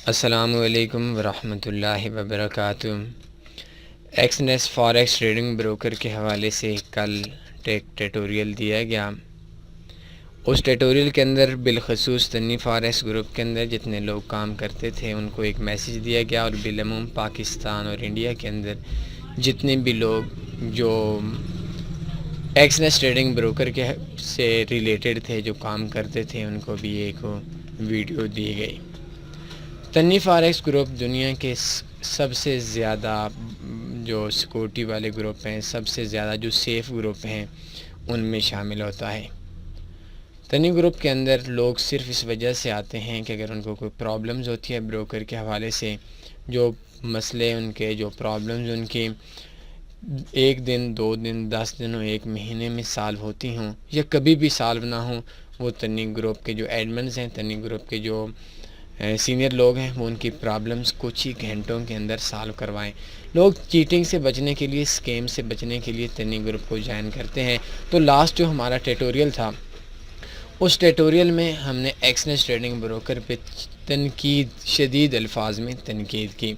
السلام علیکم ورحمۃ اللہ وبرکاتہ۔ ایکسنیس فاریکس ٹریڈنگ بروکر کے حوالے سے کل ایک ٹیٹوریل دیا گیا۔ اس ٹیٹوریل کے اندر بالخصوص تنی فاریکس گروپ کے اندر جتنے لوگ کام کرتے تھے ان کو ایک میسیج دیا گیا، اور بالعموم پاکستان اور انڈیا کے اندر جتنے بھی لوگ جو ایکسنیس ٹریڈنگ بروکر کے سے ریلیٹڈ تھے، جو کام کرتے تھے، ان کو بھی ایک ویڈیو دی گئی۔ تنی فاریکس گروپ دنیا کے سب سے زیادہ جو سیکورٹی والے گروپ ہیں، سب سے زیادہ جو سیف گروپ ہیں، ان میں شامل ہوتا ہے۔ تنی گروپ کے اندر لوگ صرف اس وجہ سے آتے ہیں کہ اگر ان کو کوئی پرابلمز ہوتی ہے بروکر کے حوالے سے، جو مسئلے ان کے، جو پرابلمز ان کی 1 دن 2 دن 10 دنوں 1 مہینے میں سالو ہوتی ہوں یا کبھی بھی سالو نہ ہوں، وہ تنی گروپ کے جو ایڈمنز ہیں، تنی گروپ کے جو سینئر لوگ ہیں، وہ ان کی پرابلمز کچھ ہی گھنٹوں کے اندر سالو کروائیں۔ لوگ چیٹنگ سے بچنے کے لیے، اسکیم سے بچنے کے لیے تنی گروپ کو جوائن کرتے ہیں۔ تو لاسٹ جو ہمارا ٹیٹوریل تھا، اس ٹیٹوریل میں ہم نے ایکسنیس ٹریڈنگ بروکر پہ تنقید، شدید الفاظ میں تنقید کی۔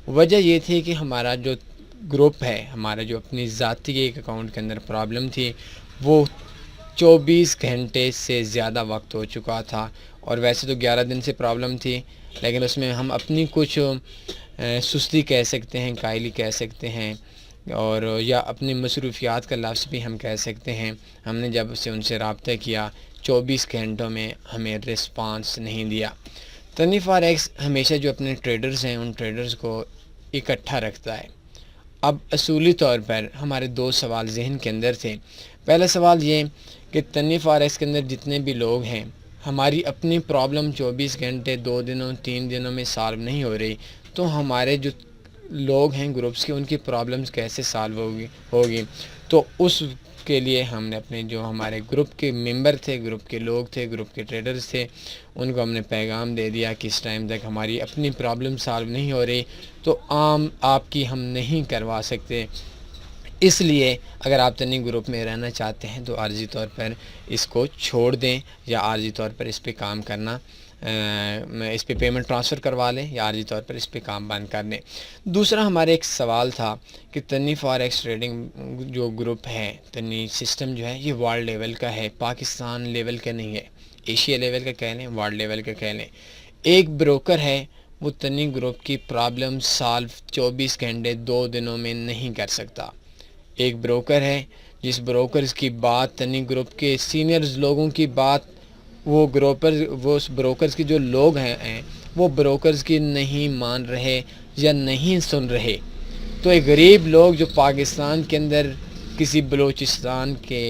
وجہ یہ تھی کہ ہمارا جو گروپ ہے، ہمارا جو اپنی ذاتی ایک اکاؤنٹ کے اندر پرابلم تھی، وہ 24 گھنٹے سے زیادہ وقت ہو چکا تھا، اور ویسے تو 11 دن سے پرابلم تھی، لیکن اس میں ہم اپنی کچھ سستی کہہ سکتے ہیں، قائلی کہہ سکتے ہیں، اور یا اپنی مصروفیات کا لفظ بھی ہم کہہ سکتے ہیں۔ ہم نے جب ان سے رابطہ کیا، 24 گھنٹوں میں ہمیں رسپانس نہیں دیا۔ تنی فاریکس ہمیشہ جو اپنے ٹریڈرز ہیں، ان ٹریڈرز کو اکٹھا رکھتا ہے۔ اب اصولی طور پر ہمارے 2 سوال ذہن کے اندر تھے۔ پہلا سوال یہ کہ تنی فاریکس کے اندر جتنے بھی لوگ ہیں، ہماری اپنی پرابلم 24 گھنٹے 2 دنوں 3 دنوں میں سالو نہیں ہو رہی، تو ہمارے جو لوگ ہیں گروپس کے، ان کی پرابلمز کیسے سالو ہوگی۔ تو اس کے لیے ہم نے اپنے جو ہمارے گروپ کے ممبر تھے، گروپ کے لوگ تھے، گروپ کے ٹریڈرز تھے، ان کو ہم نے پیغام دے دیا کہ اس ٹائم تک ہماری اپنی پرابلم سالو نہیں ہو رہی، تو عام آپ کی ہم نہیں کروا سکتے۔ اس لیے اگر آپ تنی گروپ میں رہنا چاہتے ہیں تو عارضی طور پر اس کو چھوڑ دیں، یا عارضی طور پر اس پہ کام کرنا، اس پہ پیمنٹ ٹرانسفر کروا لیں، یا عارضی طور پر اس پہ کام بند کر دیں۔ دوسرا ہمارا ایک سوال تھا کہ تنی فاریکس ٹریڈنگ جو گروپ ہے، تنی سسٹم جو ہے، یہ ورلڈ لیول کا ہے، پاکستان لیول کا نہیں ہے، ایشیا لیول کا کہہ لیں، ورلڈ لیول کا کہہ لیں۔ ایک بروکر ہے، وہ تنی گروپ کی پرابلم سالو 24 گھنٹے 2 دنوں میں نہیں کر سکتا۔ ایک بروکر ہے، جس بروکرز کی بات، تنی گروپ کے سینئرز لوگوں کی بات، وہ اس بروکرز کے جو لوگ ہیں، وہ بروکرز کی نہیں مان رہے یا نہیں سن رہے۔ تو ایک غریب لوگ جو پاکستان کے اندر کسی بلوچستان کے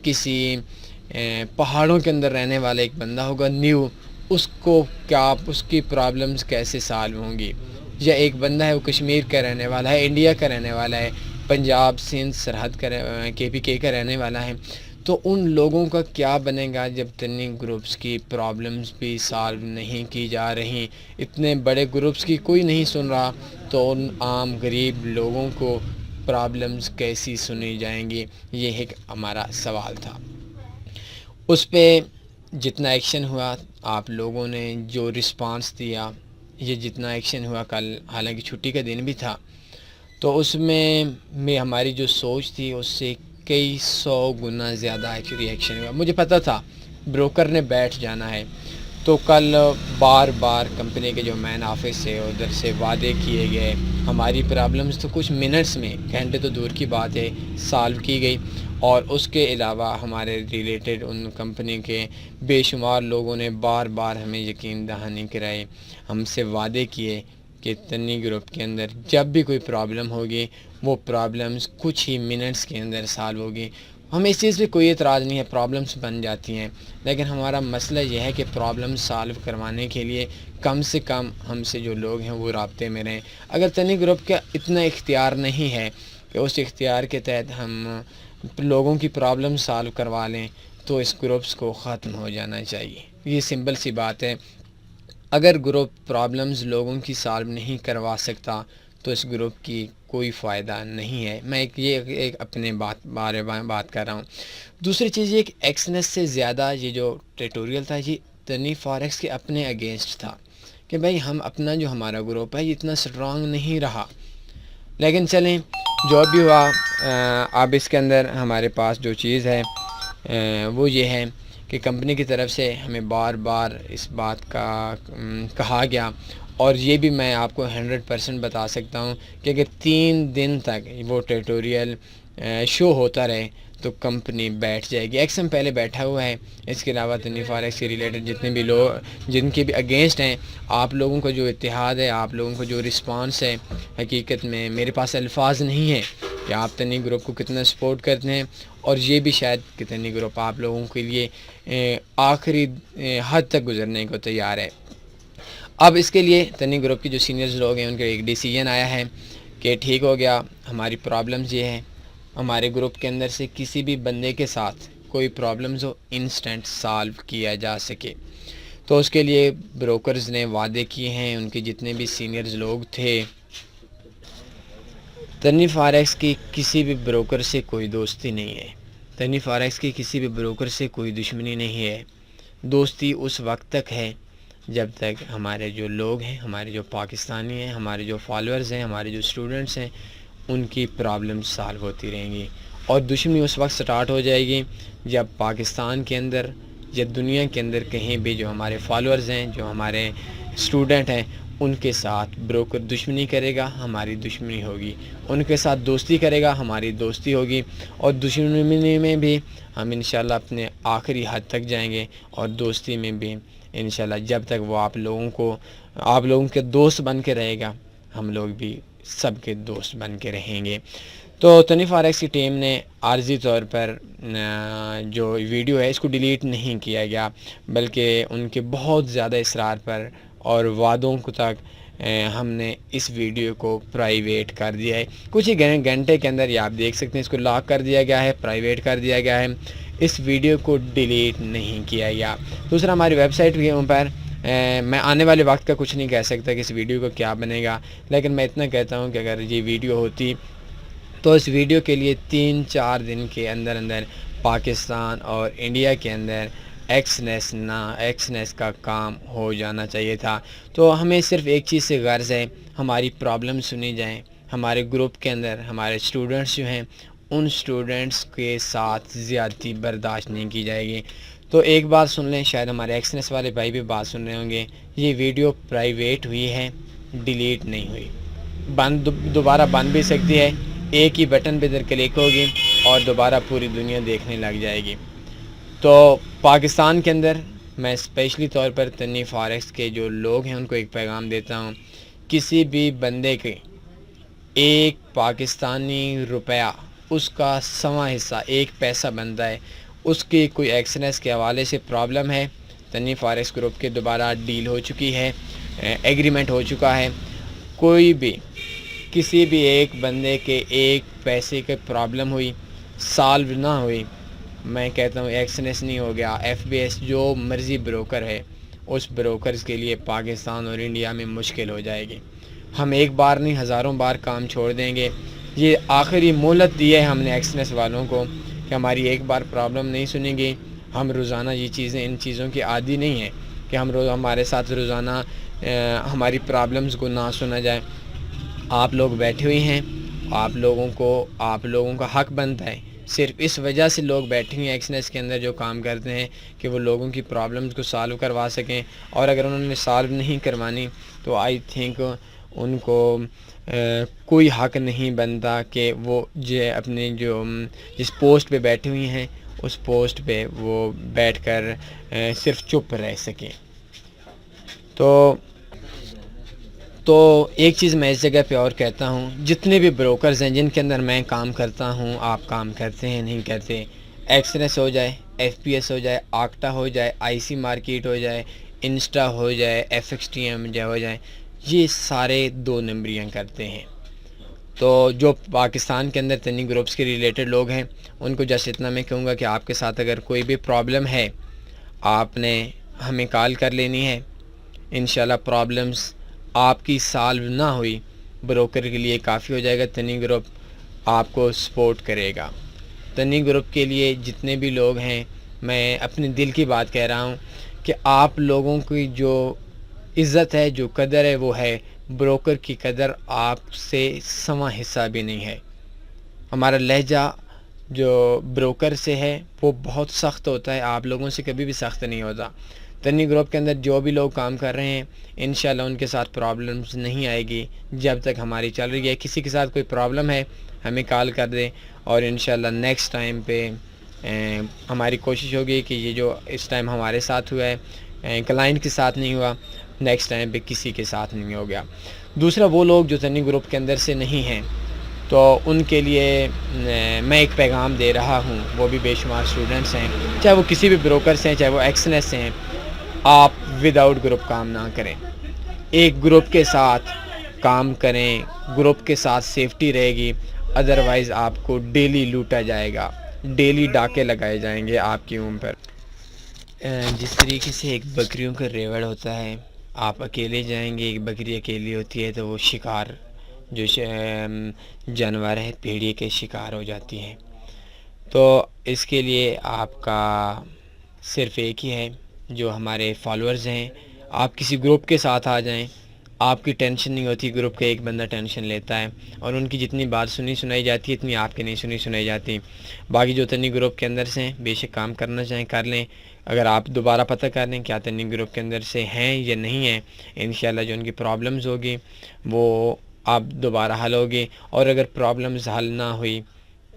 کسی پہاڑوں کے اندر رہنے والا ایک بندہ ہوگا نیو، اس کو کیا اس کی پرابلمز کیسے سالو ہوں گی؟ یا ایک بندہ ہے، وہ کشمیر کا رہنے والا ہے، انڈیا کا رہنے والا ہے، پنجاب سندھ سرحد کا KPK کا رہنے والا ہے، تو ان لوگوں کا کیا بنے گا جب تنی گروپس کی پرابلمز بھی سالو نہیں کی جا رہی؟ اتنے بڑے گروپس کی کوئی نہیں سن رہا، تو ان عام غریب لوگوں کو پرابلمز کیسی سنی جائیں گی؟ یہ ایک ہمارا سوال تھا۔ اس پہ جتنا ایکشن ہوا، آپ لوگوں نے جو رسپانس دیا، یہ جتنا ایکشن ہوا کل، حالانکہ چھٹی کا دن بھی تھا، تو اس میں ہماری جو سوچ تھی اس سے کئی 100 گنا زیادہ ایکشن ہوا۔ مجھے پتہ تھا بروکر نے بیٹھ جانا ہے، تو کل بار بار کمپنی کے جو مین آفس ہے ادھر سے وعدے کیے گئے، ہماری پرابلمز تو کچھ منٹس میں، گھنٹے تو دور کی بات ہے، سالو کی گئی۔ اور اس کے علاوہ ہمارے ریلیٹڈ ان کمپنی کے بے شمار لوگوں نے بار بار ہمیں یقین دہانی کرائے، ہم سے وعدے کیے کہ تنی گروپ کے اندر جب بھی کوئی پرابلم ہوگی، وہ پرابلمز کچھ ہی منٹس کے اندر سالو ہوگی۔ ہمیں اس چیز پہ کوئی اعتراض نہیں ہے، پرابلمس بن جاتی ہیں، لیکن ہمارا مسئلہ یہ ہے کہ پرابلم سالو کروانے کے لیے کم سے کم ہم سے جو لوگ ہیں وہ رابطے میں رہیں۔ اگر تنی گروپ کا اتنا اختیار نہیں ہے کہ اس اختیار کے تحت ہم لوگوں کی پرابلم سالو کروا لیں، تو اس گروپس کو ختم ہو جانا چاہیے۔ یہ سمپل سی بات ہے۔ اگر گروپ پرابلمز لوگوں کی سالو نہیں کروا سکتا تو اس گروپ کی کوئی فائدہ نہیں ہے۔ میں ایک اپنے بارے میں بات کر رہا ہوں۔ دوسری چیز یہ کہ ایکسنیس سے زیادہ یہ جو ٹیٹوریل تھا، یہ تنی فاریکس کے اپنے اگینسٹ تھا، کہ بھائی ہم اپنا جو ہمارا گروپ ہے یہ اتنا اسٹرانگ نہیں رہا، لیکن چلیں جو بھی ہوا، اب اس کے اندر ہمارے پاس جو چیز ہے وہ یہ ہے کہ کمپنی کی طرف سے ہمیں بار بار اس بات کا کہا گیا، اور یہ بھی میں آپ کو 100% بتا سکتا ہوں کہ اگر 3 دن تک وہ ٹیٹوریل شو ہوتا رہے تو کمپنی بیٹھ جائے گی۔ ایکسم پہلے بیٹھا ہوا ہے، اس کے علاوہ تنویر فاریکس سے ریلیٹڈ جتنے بھی لوگ جن کے بھی اگینسٹ ہیں، آپ لوگوں کا جو اتحاد ہے، آپ لوگوں کا جو رسپانس ہے، حقیقت میں میرے پاس الفاظ نہیں ہیں کہ آپ تنویر گروپ کو کتنا سپورٹ کرتے ہیں، اور یہ بھی شاید کہ تنویر گروپ آپ لوگوں کے لیے آخری حد تک گزرنے کو تیار ہے۔ اب اس کے لیے تنویر گروپ کے جو سینئرز لوگ ہیں ان کا ایک ڈیسیجن آیا ہے کہ ٹھیک ہو گیا، ہماری پرابلمز یہ ہیں، ہمارے گروپ کے اندر سے کسی بھی بندے کے ساتھ کوئی پرابلمز ہو انسٹنٹ سالو کیا جا سکے، تو اس کے لیے بروکرز نے وعدے کیے ہیں، ان کے جتنے بھی سینئرز لوگ تھے۔ تنویر فاریکس کی کسی بھی بروکر سے کوئی دوستی نہیں ہے، تنویر فاریکس کی کسی بھی بروکر سے کوئی دشمنی نہیں ہے۔ دوستی اس وقت تک ہے جب تک ہمارے جو لوگ ہیں، ہمارے جو پاکستانی ہیں، ہمارے جو فالوورز ہیں، ہمارے جو اسٹوڈنٹس ہیں، ان کی پرابلم سالو ہوتی رہیں گی، اور دشمنی اس وقت سٹارٹ ہو جائے گی جب پاکستان کے اندر یا دنیا کے اندر کہیں بھی جو ہمارے فالوورز ہیں، جو ہمارے اسٹوڈنٹ ہیں، ان کے ساتھ بروکر دشمنی کرے گا، ہماری دشمنی ہوگی، ان کے ساتھ دوستی کرے گا، ہماری دوستی ہوگی، اور دشمنی میں بھی ہم انشاءاللہ اپنے آخری حد تک جائیں گے، اور دوستی میں بھی انشاءاللہ جب تک وہ آپ لوگوں کے دوست بن کے رہے گا، ہم لوگ بھی سب کے دوست بن کے رہیں گے۔ تو تنویر فاریکس کی ٹیم نے عارضی طور پر جو ویڈیو ہے اس کو ڈیلیٹ نہیں کیا گیا، بلکہ ان کے بہت زیادہ اصرار پر اور وعدوں کو تک ہم نے اس ویڈیو کو پرائیویٹ کر دیا ہے۔ کچھ ہی گھنٹے کے اندر یہ آپ دیکھ سکتے ہیں، اس کو لاک کر دیا گیا ہے، پرائیویٹ کر دیا گیا ہے، اس ویڈیو کو ڈیلیٹ نہیں کیا گیا۔ دوسرا، ہماری ویب سائٹ کے اوپر میں آنے والے وقت کا کچھ نہیں کہہ سکتا کہ اس ویڈیو کو کیا بنے گا، لیکن میں اتنا کہتا ہوں کہ اگر یہ ویڈیو ہوتی تو اس ویڈیو کے لیے 3-4 دن کے اندر پاکستان اور انڈیا کے اندر ایکسنیس کا کام ہو جانا چاہیے تھا۔ تو ہمیں صرف ایک چیز سے غرض ہے، ہماری پرابلم سنی جائیں، ہمارے گروپ کے اندر ہمارے اسٹوڈنٹس جو ہیں ان اسٹوڈنٹس کے ساتھ زیادتی برداشت نہیں کی جائے گی۔ تو ایک بات سن لیں، شاید ہمارے ایکسنیس والے بھائی بھی بات سن رہے ہوں گے، یہ ویڈیو پرائیویٹ ہوئی ہے، ڈیلیٹ نہیں ہوئی، دوبارہ بن بھی سکتی ہے، ایک ہی بٹن پہ کلک ہوگی اور دوبارہ پوری دنیا دیکھنے لگ جائے گی۔ تو پاکستان کے اندر میں اسپیشلی طور پر تنویر فاریکس کے جو لوگ ہیں ان کو ایک پیغام دیتا ہوں، کسی بھی بندے کے ایک پاکستانی روپیہ اس کا 100واں حصہ 1 پیسہ بنتا ہے، اس کی کوئی ایکسنیس کے حوالے سے پرابلم ہے، تنویر فاریکس گروپ کے دوبارہ ڈیل ہو چکی ہے، ایگریمنٹ ہو چکا ہے، کوئی بھی کسی بھی ایک بندے کے 1 پیسے کے پرابلم ہوئی، سالو نہ ہوئی، میں کہتا ہوں ایکسنیس نہیں ہو گیا، ایف بی ایس جو مرضی بروکر ہے اس بروکرز کے لیے پاکستان اور انڈیا میں مشکل ہو جائے گی۔ ہم ایک بار نہیں ہزاروں بار کام چھوڑ دیں گے۔ یہ آخری مہلت دی ہے ہم نے ایکسنیس والوں کو کہ ہماری ایک بار پرابلم نہیں سنیں گی، ہم روزانہ یہ چیزیں ان چیزوں کی عادی نہیں ہیں کہ ہمارے ساتھ روزانہ ہماری پرابلمز کو نہ سنا جائے۔ آپ لوگ بیٹھے ہوئے ہیں، آپ لوگوں کا حق بنتا ہے، صرف اس وجہ سے لوگ بیٹھے ہیں ایکسنیس کے اندر جو کام کرتے ہیں کہ وہ لوگوں کی پرابلمز کو سالو کروا سکیں، اور اگر انہوں نے سالو نہیں کروانی تو آئی تھنک ان کو کوئی حق نہیں بنتا کہ وہ اپنے جس پوسٹ پہ بیٹھے ہوئی ہیں اس پوسٹ پہ وہ بیٹھ کر صرف چپ رہ سکیں۔ تو ایک چیز میں اس جگہ پہ اور کہتا ہوں، جتنے بھی بروکرز ہیں جن کے اندر میں کام کرتا ہوں، آپ کام کرتے ہیں نہیں کرتے، ایکسنیس ہو جائے، ایف پی ایس ہو جائے، آکٹا ہو جائے، آئی سی مارکیٹ ہو جائے، انسٹا ہو جائے، ایف ایکس ٹی ایم ہو جائے، یہ سارے 2 نمبریاں کرتے ہیں۔ تو جو پاکستان کے اندر تنویر گروپس کے ریلیٹڈ لوگ ہیں ان کو جس اتنا میں کہوں گا کہ آپ کے ساتھ اگر کوئی بھی پرابلم ہے آپ نے ہمیں کال کر لینی ہے، انشاءاللہ پرابلمز آپ کی سالو نہ ہوئی بروکر کے لیے کافی ہو جائے گا، تنویر گروپ آپ کو سپورٹ کرے گا۔ تنویر گروپ کے لیے جتنے بھی لوگ ہیں، میں اپنے دل کی بات کہہ رہا ہوں کہ آپ لوگوں کی جو عزت ہے، جو قدر ہے وہ ہے بروکر کی قدر آپ سے سواں حصہ بھی نہیں ہے۔ ہمارا لہجہ جو بروکر سے ہے وہ بہت سخت ہوتا ہے، آپ لوگوں سے کبھی بھی سخت نہیں ہوتا۔ تنی گروپ کے اندر جو بھی لوگ کام کر رہے ہیں انشاءاللہ ان کے ساتھ پرابلمز نہیں آئے گی جب تک ہماری چل رہی ہے۔ کسی کے ساتھ کوئی پرابلم ہے ہمیں کال کر دیں، اور انشاءاللہ نیکسٹ ٹائم پہ ہماری کوشش ہوگی کہ یہ جو اس ٹائم ہمارے ساتھ ہوا ہے کلائنٹ کے ساتھ نہیں ہوا، نیکسٹ ٹائم پہ کسی کے ساتھ نہیں ہو گیا۔ دوسرا، وہ لوگ جو تنی گروپ کے اندر سے نہیں ہیں تو ان کے لیے میں ایک پیغام دے رہا ہوں، وہ بھی بے شمار اسٹوڈنٹس ہیں، چاہے وہ کسی بھی بروکر سے ہیں، چاہے وہ ایکسنس سے ہیں، آپ ود آؤٹ گروپ کام نہ کریں، ایک گروپ کے ساتھ کام کریں، گروپ کے ساتھ سیفٹی رہے گی، ادروائز آپ کو ڈیلی لوٹا جائے گا، ڈیلی ڈاکے لگائے جائیں گے آپ کی اوم پر۔ جس طریقے سے ایک بکریوں کا ریوڑ ہوتا ہے، آپ اکیلے جائیں گے، ایک بکری اکیلی ہوتی ہے تو وہ شکار جو جانور ہے بھیڑیے کے شکار ہو جاتی ہیں۔ تو اس کے لیے آپ کا صرف ایک ہی ہے، جو ہمارے فالوورز ہیں، آپ کسی گروپ کے ساتھ آ جائیں، آپ کی ٹینشن نہیں ہوتی، گروپ کا ایک بندہ ٹینشن لیتا ہے، اور ان کی جتنی بات سنائی جاتی ہے اتنی آپ کی نہیں سنائی جاتی۔ باقی جو تنی گروپ کے اندر سے ہیں بے شک کام کرنا چاہیں کر لیں، اگر آپ دوبارہ پتہ کر لیں کیا تنی گروپ کے اندر سے ہیں یا نہیں ہیں، انشاءاللہ جو ان کی پرابلمز ہوگی وہ آپ دوبارہ حل ہوگی، اور اگر پرابلمز حل نہ ہوئی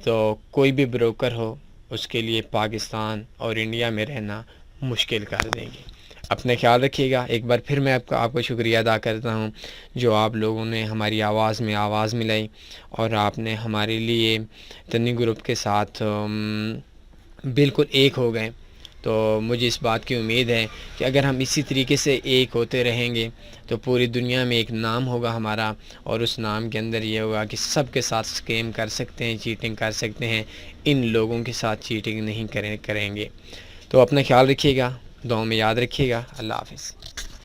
تو کوئی بھی بروکر ہو اس کے لیے پاکستان اور انڈیا میں رہنا مشکل کر دیں گے۔ اپنا خیال رکھیے گا۔ ایک بار پھر میں آپ کو شکریہ ادا کرتا ہوں جو آپ لوگوں نے ہماری آواز میں آواز ملائی، اور آپ نے ہمارے لیے تنی گروپ کے ساتھ بالکل ایک ہو گئے۔ تو مجھے اس بات کی امید ہے کہ اگر ہم اسی طریقے سے ایک ہوتے رہیں گے تو پوری دنیا میں ایک نام ہوگا ہمارا، اور اس نام کے اندر یہ ہوگا کہ سب کے ساتھ سکیم کر سکتے ہیں، چیٹنگ کر سکتے ہیں، ان لوگوں کے ساتھ چیٹنگ نہیں کریں گے۔ تو اپنا خیال رکھیے گا، دعاؤں میں یاد رکھیے گا۔ اللہ حافظ۔